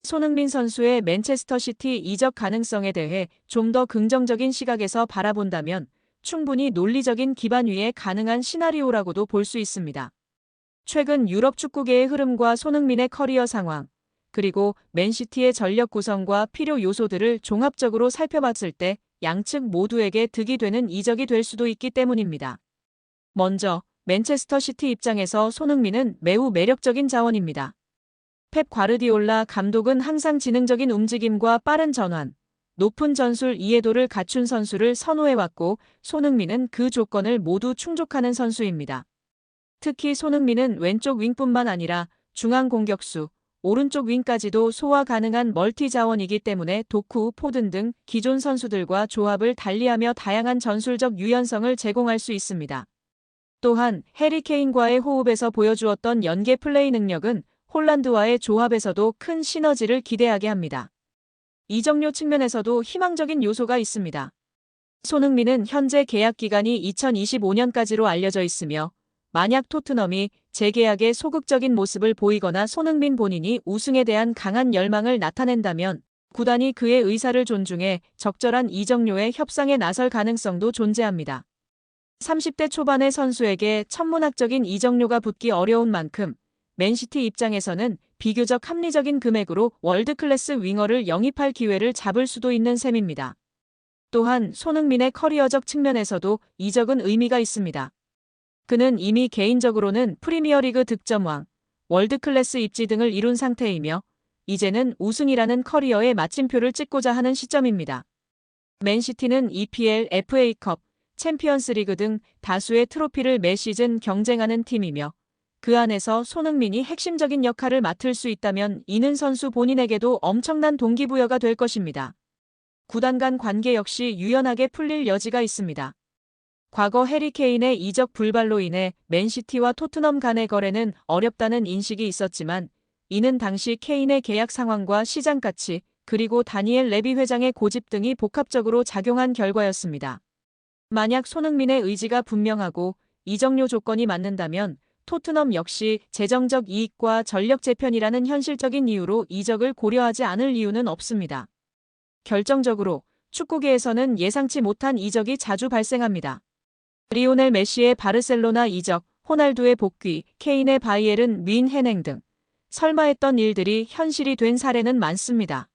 손흥민 선수의 맨체스터 시티 이적 가능성에 대해 좀 더 긍정적인 시각에서 바라본다면 충분히 논리적인 기반 위에 가능한 시나리오라고도 볼 수 있습니다. 최근 유럽 축구계의 흐름과 손흥민의 커리어 상황, 그리고 맨시티의 전력 구성과 필요 요소들을 종합적으로 살펴봤을 때 양측 모두에게 득이 되는 이적이 될 수도 있기 때문입니다. 먼저 맨체스터 시티 입장에서 손흥민은 매우 매력적인 자원입니다. 펩 과르디올라 감독은 항상 지능적인 움직임과 빠른 전환, 높은 전술 이해도를 갖춘 선수를 선호해왔고 손흥민은 그 조건을 모두 충족하는 선수입니다. 특히 손흥민은 왼쪽 윙뿐만 아니라 중앙 공격수, 오른쪽 윙까지도 소화 가능한 멀티 자원이기 때문에 도쿠, 포든 등 기존 선수들과 조합을 달리하며 다양한 전술적 유연성을 제공할 수 있습니다. 또한 해리 케인과의 호흡에서 보여주었던 연계 플레이 능력은 홀란드와의 조합에서도 큰 시너지를 기대하게 합니다. 이적료 측면에서도 희망적인 요소가 있습니다. 손흥민은 현재 계약 기간이 2025년까지로 알려져 있으며 만약 토트넘이 재계약에 소극적인 모습을 보이거나 손흥민 본인이 우승에 대한 강한 열망을 나타낸다면 구단이 그의 의사를 존중해 적절한 이적료의 협상에 나설 가능성도 존재합니다. 30대 초반의 선수에게 천문학적인 이적료가 붙기 어려운 만큼 맨시티 입장에서는 비교적 합리적인 금액으로 월드클래스 윙어를 영입할 기회를 잡을 수도 있는 셈입니다. 또한 손흥민의 커리어적 측면에서도 이적은 의미가 있습니다. 그는 이미 개인적으로는 프리미어리그 득점왕, 월드클래스 입지 등을 이룬 상태이며 이제는 우승이라는 커리어의 마침표를 찍고자 하는 시점입니다. 맨시티는 EPL, FA컵, 챔피언스리그 등 다수의 트로피를 매 시즌 경쟁하는 팀이며 그 안에서 손흥민이 핵심적인 역할을 맡을 수 있다면 이는 선수 본인에게도 엄청난 동기부여가 될 것입니다. 구단 간 관계 역시 유연하게 풀릴 여지가 있습니다. 과거 해리 케인의 이적 불발로 인해 맨시티와 토트넘 간의 거래는 어렵다는 인식이 있었지만 이는 당시 케인의 계약 상황과 시장 가치 그리고 다니엘 레비 회장의 고집 등이 복합적으로 작용한 결과였습니다. 만약 손흥민의 의지가 분명하고 이적료 조건이 맞는다면 토트넘 역시 재정적 이익과 전력 재편이라는 현실적인 이유로 이적을 고려하지 않을 이유는 없습니다. 결정적으로 축구계에서는 예상치 못한 이적이 자주 발생합니다. 리오넬 메시의 바르셀로나 이적, 호날두의 복귀, 케인의 바이에른 뮌헨행 등 설마 했던 일들이 현실이 된 사례는 많습니다.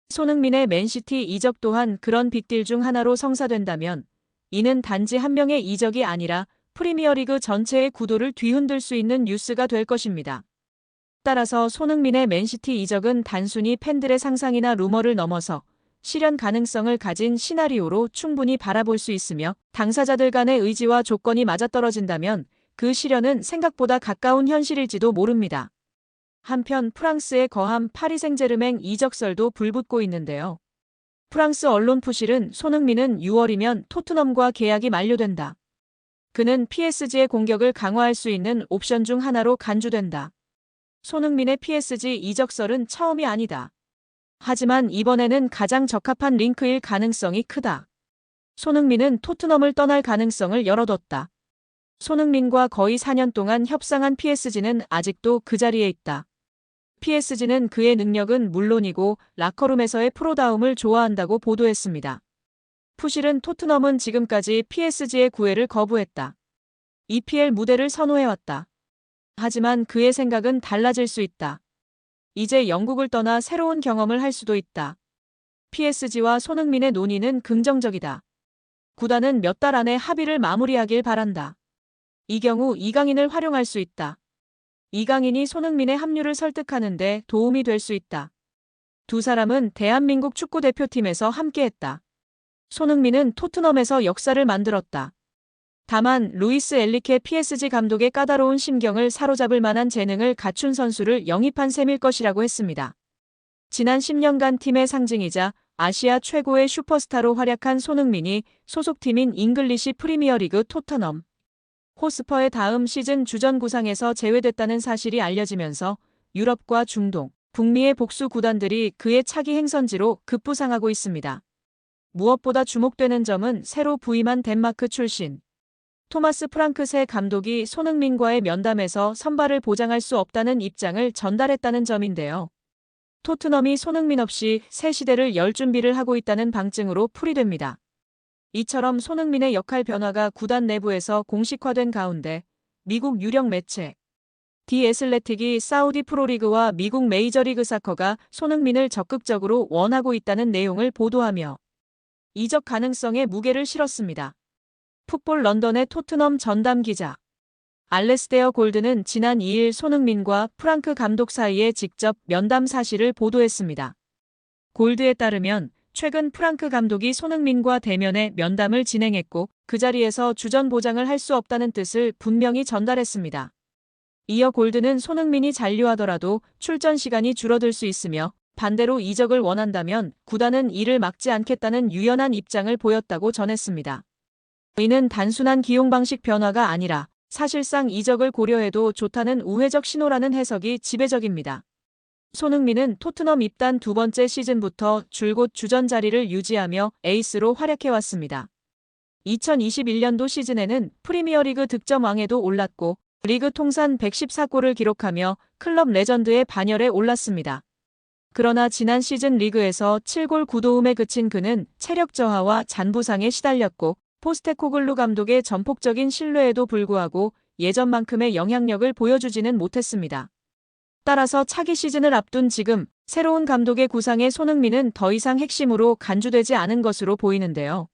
손흥민의 맨시티 이적 또한 그런 빅딜 중 하나로 성사된다면 이는 단지 한 명의 이적이 아니라 프리미어리그 전체의 구도를 뒤흔들 수 있는 뉴스가 될 것입니다. 따라서 손흥민의 맨시티 이적은 단순히 팬들의 상상이나 루머를 넘어서 실현 가능성을 가진 시나리오로 충분히 바라볼 수 있으며 당사자들 간의 의지와 조건이 맞아떨어진다면 그 실현은 생각보다 가까운 현실일지도 모릅니다. 한편 프랑스의 거함 파리 생제르맹 이적설도 불붙고 있는데요. 프랑스 언론 푸실은 손흥민은 6월이면 토트넘과 계약이 만료된다. 그는 PSG의 공격을 강화할 수 있는 옵션 중 하나로 간주된다. 손흥민의 PSG 이적설은 처음이 아니다. 하지만 이번에는 가장 적합한 링크일 가능성이 크다. 손흥민은 토트넘을 떠날 가능성을 열어뒀다. 손흥민과 거의 4년 동안 협상한 PSG는 아직도 그 자리에 있다. PSG는 그의 능력은 물론이고 라커룸에서의 프로다움을 좋아한다고 보도했습니다. 푸실은 토트넘은 지금까지 PSG의 구애를 거부했다. EPL 무대를 선호해왔다. 하지만 그의 생각은 달라질 수 있다. 이제 영국을 떠나 새로운 경험을 할 수도 있다. PSG와 손흥민의 논의는 긍정적이다. 구단은 몇 달 안에 합의를 마무리하길 바란다. 이 경우 이강인을 활용할 수 있다. 이강인이 손흥민의 합류를 설득하는 데 도움이 될 수 있다. 두 사람은 대한민국 축구대표팀에서 함께했다. 손흥민은 토트넘에서 역사를 만들었다. 다만 루이스 엔리케 PSG 감독의 까다로운 심경을 사로잡을 만한 재능을 갖춘 선수를 영입한 셈일 것이라고 했습니다. 지난 10년간 팀의 상징이자 아시아 최고의 슈퍼스타로 활약한 손흥민이 소속팀인 잉글리시 프리미어리그 토트넘 호스퍼의 다음 시즌 주전 구상에서 제외됐다는 사실이 알려지면서 유럽과 중동, 북미의 복수 구단들이 그의 차기 행선지로 급부상하고 있습니다. 무엇보다 주목되는 점은 새로 부임한 덴마크 출신 토마스 프랑크세 감독이 손흥민과의 면담에서 선발을 보장할 수 없다는 입장을 전달했다는 점인데요. 토트넘이 손흥민 없이 새 시대를 열 준비를 하고 있다는 방증으로 풀이됩니다. 이처럼 손흥민의 역할 변화가 구단 내부에서 공식화된 가운데 미국 유력 매체 디 애슬레틱이 사우디 프로리그와 미국 메이저리그 사커가 손흥민을 적극적으로 원하고 있다는 내용을 보도하며 이적 가능성에 무게를 실었습니다. 풋볼 런던의 토트넘 전담 기자 알레스테어 골드는 지난 2일 손흥민과 프랑크 감독 사이에 직접 면담 사실을 보도했습니다. 골드에 따르면 최근 프랑크 감독이 손흥민과 대면에 면담을 진행했고 그 자리에서 주전 보장을 할 수 없다는 뜻을 분명히 전달했습니다. 이어 골드는 손흥민이 잔류하더라도 출전 시간이 줄어들 수 있으며 반대로 이적을 원한다면 구단은 이를 막지 않겠다는 유연한 입장을 보였다고 전했습니다. 이는 단순한 기용 방식 변화가 아니라 사실상 이적을 고려해도 좋다는 우회적 신호라는 해석이 지배적입니다. 손흥민은 토트넘 입단 두 번째 시즌부터 줄곧 주전 자리를 유지하며 에이스로 활약해왔습니다. 2021년도 시즌에는 프리미어리그 득점왕에도 올랐고 리그 통산 114골을 기록하며 클럽 레전드의 반열에 올랐습니다. 그러나 지난 시즌 리그에서 7골 9도움에 그친 그는 체력 저하와 잔부상에 시달렸고 포스테코글루 감독의 전폭적인 신뢰에도 불구하고 예전만큼의 영향력을 보여주지는 못했습니다. 따라서 차기 시즌을 앞둔 지금 새로운 감독의 구상에 손흥민은 더 이상 핵심으로 간주되지 않은 것으로 보이는데요.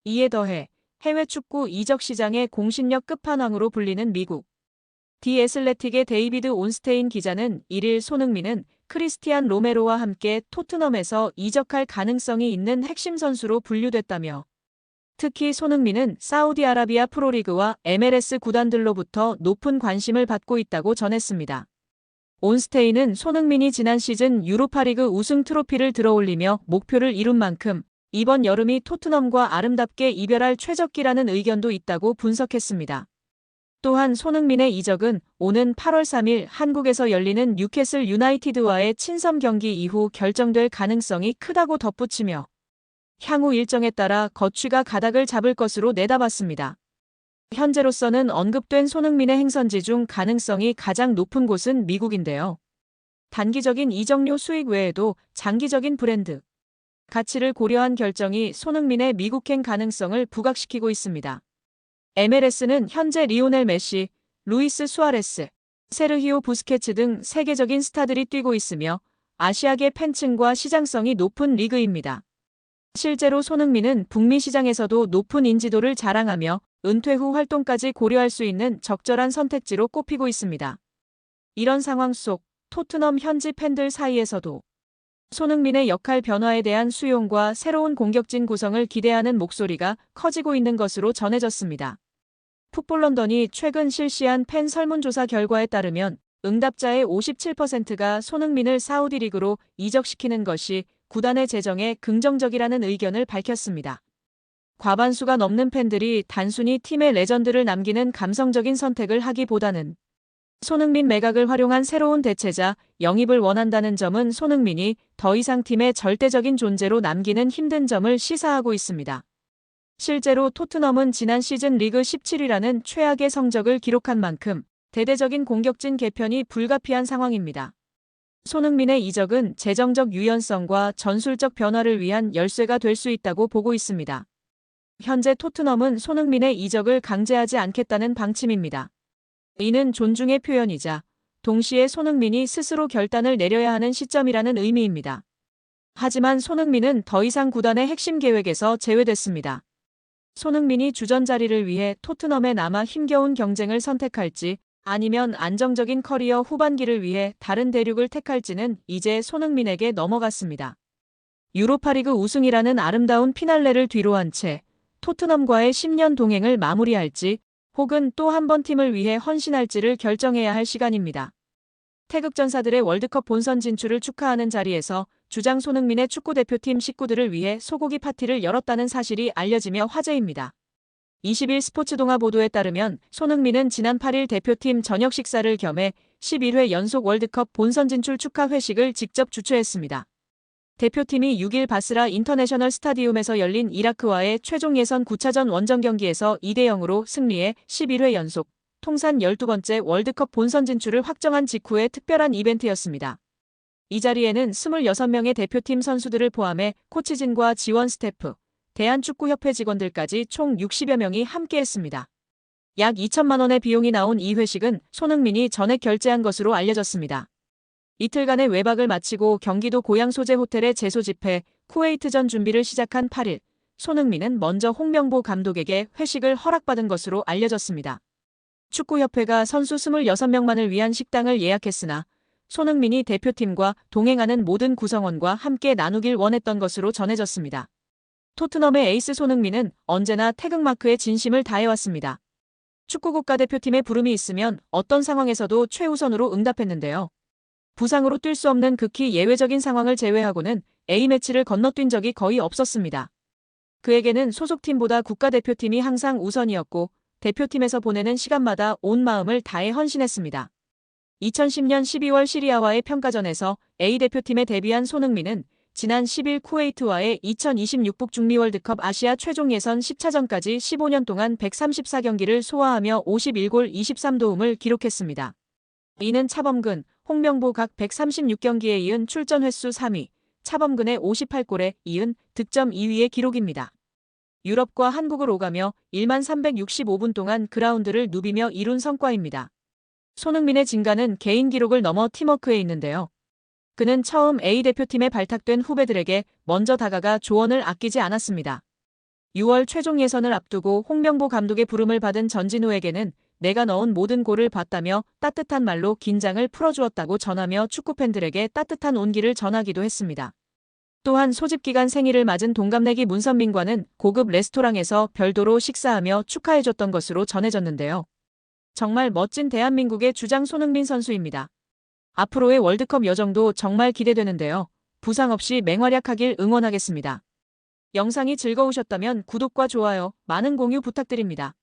이에 더해 해외 축구 이적 시장의 공신력 끝판왕으로 불리는 미국 디 애슬레틱의 데이비드 온스테인 기자는 1일 손흥민은 크리스티안 로메로와 함께 토트넘에서 이적할 가능성이 있는 핵심 선수로 분류됐다며 특히 손흥민은 사우디아라비아 프로리그와 MLS 구단들로부터 높은 관심을 받고 있다고 전했습니다. 온스테인은 손흥민이 지난 시즌 유로파리그 우승 트로피를 들어올리며 목표를 이룬 만큼 이번 여름이 토트넘과 아름답게 이별할 최적기라는 의견도 있다고 분석했습니다. 또한 손흥민의 이적은 오는 8월 3일 한국에서 열리는 뉴캐슬 유나이티드와의 친선 경기 이후 결정될 가능성이 크다고 덧붙이며 향후 일정에 따라 거취가 가닥을 잡을 것으로 내다봤습니다. 현재로서는 언급된 손흥민의 행선지 중 가능성이 가장 높은 곳은 미국인데요. 단기적인 이적료 수익 외에도 장기적인 브랜드 가치를 고려한 결정이 손흥민의 미국행 가능성을 부각시키고 있습니다. MLS는 현재 리오넬 메시, 루이스 수아레스, 세르히오 부스케츠 등 세계적인 스타들이 뛰고 있으며 아시아계 팬층과 시장성이 높은 리그입니다. 실제로 손흥민은 북미 시장에서도 높은 인지도를 자랑하며 은퇴 후 활동까지 고려할 수 있는 적절한 선택지로 꼽히고 있습니다. 이런 상황 속 토트넘 현지 팬들 사이에서도 손흥민의 역할 변화에 대한 수용과 새로운 공격진 구성을 기대하는 목소리가 커지고 있는 것으로 전해졌습니다. 풋볼 런던이 최근 실시한 팬 설문조사 결과에 따르면 응답자의 57%가 손흥민을 사우디 리그로 이적시키는 것이 구단의 재정에 긍정적이라는 의견을 밝혔습니다. 과반수가 넘는 팬들이 단순히 팀의 레전드를 남기는 감성적인 선택을 하기보다는 손흥민 매각을 활용한 새로운 대체자 영입을 원한다는 점은 손흥민이 더 이상 팀의 절대적인 존재로 남기는 힘든 점을 시사하고 있습니다. 실제로 토트넘은 지난 시즌 리그 17위라는 최악의 성적을 기록한 만큼 대대적인 공격진 개편이 불가피한 상황입니다. 손흥민의 이적은 재정적 유연성과 전술적 변화를 위한 열쇠가 될 수 있다고 보고 있습니다. 현재 토트넘은 손흥민의 이적을 강제하지 않겠다는 방침입니다. 이는 존중의 표현이자 동시에 손흥민이 스스로 결단을 내려야 하는 시점이라는 의미입니다. 하지만 손흥민은 더 이상 구단의 핵심 계획에서 제외됐습니다. 손흥민이 주전 자리를 위해 토트넘에 남아 힘겨운 경쟁을 선택할지 아니면 안정적인 커리어 후반기를 위해 다른 대륙을 택할지는 이제 손흥민에게 넘어갔습니다. 유로파리그 우승이라는 아름다운 피날레를 뒤로한 채 토트넘과의 10년 동행을 마무리할지 혹은 또 한 번 팀을 위해 헌신할지를 결정해야 할 시간입니다. 태극전사들의 월드컵 본선 진출을 축하하는 자리에서 주장 손흥민의 축구대표팀 식구들을 위해 소고기 파티를 열었다는 사실이 알려지며 화제입니다. 21 스포츠 동아 보도에 따르면 손흥민은 지난 8일 대표팀 저녁 식사를 겸해 11회 연속 월드컵 본선 진출 축하 회식을 직접 주최했습니다. 대표팀이 6일 바스라 인터내셔널 스타디움에서 열린 이라크와의 최종 예선 9차전 원정 경기에서 2대0으로 승리해 11회 연속 통산 12번째 월드컵 본선 진출을 확정한 직후의 특별한 이벤트였습니다. 이 자리에는 26명의 대표팀 선수들을 포함해 코치진과 지원 스태프, 대한축구협회 직원들까지 총 60여 명이 함께했습니다. 약 2천만 원의 비용이 나온 이 회식은 손흥민이 전액 결제한 것으로 알려졌습니다. 이틀간의 외박을 마치고 경기도 고향 소재 호텔에 재소집해 쿠웨이트전 준비를 시작한 8일, 손흥민은 먼저 홍명보 감독에게 회식을 허락받은 것으로 알려졌습니다. 축구협회가 선수 26명만을 위한 식당을 예약했으나 손흥민이 대표팀과 동행하는 모든 구성원과 함께 나누길 원했던 것으로 전해졌습니다. 토트넘의 에이스 손흥민은 언제나 태극마크에 진심을 다해왔습니다. 축구 국가대표팀에 부름이 있으면 어떤 상황에서도 최우선으로 응답했는데요. 부상으로 뛸 수 없는 극히 예외적인 상황을 제외하고는 A매치를 건너뛴 적이 거의 없었습니다. 그에게는 소속팀보다 국가대표팀이 항상 우선이었고 대표팀에서 보내는 시간마다 온 마음을 다해 헌신했습니다. 2010년 12월 시리아와의 평가전에서 A대표팀에 데뷔한 손흥민은 지난 10일 쿠웨이트와의 2026 북중미 월드컵 아시아 최종 예선 10차전까지 15년 동안 134경기를 소화하며 51골 23도움을 기록했습니다. 이는 차범근, 홍명보 각 136경기에 이은 출전 횟수 3위, 차범근의 58골에 이은 득점 2위의 기록입니다. 유럽과 한국을 오가며 1만 365분 동안 그라운드를 누비며 이룬 성과입니다. 손흥민의 진가는 개인 기록을 넘어 팀워크에 있는데요. 그는 처음 A대표팀에 발탁된 후배들에게 먼저 다가가 조언을 아끼지 않았습니다. 6월 최종 예선을 앞두고 홍명보 감독의 부름을 받은 전진우에게는 내가 넣은 모든 골을 봤다며 따뜻한 말로 긴장을 풀어주었다고 전하며 축구팬들에게 따뜻한 온기를 전하기도 했습니다. 또한 소집기간 생일을 맞은 동갑내기 문선민과는 고급 레스토랑에서 별도로 식사하며 축하해줬던 것으로 전해졌는데요. 정말 멋진 대한민국의 주장 손흥민 선수입니다. 앞으로의 월드컵 여정도 정말 기대되는데요. 부상 없이 맹활약하길 응원하겠습니다. 영상이 즐거우셨다면 구독과 좋아요, 많은 공유 부탁드립니다.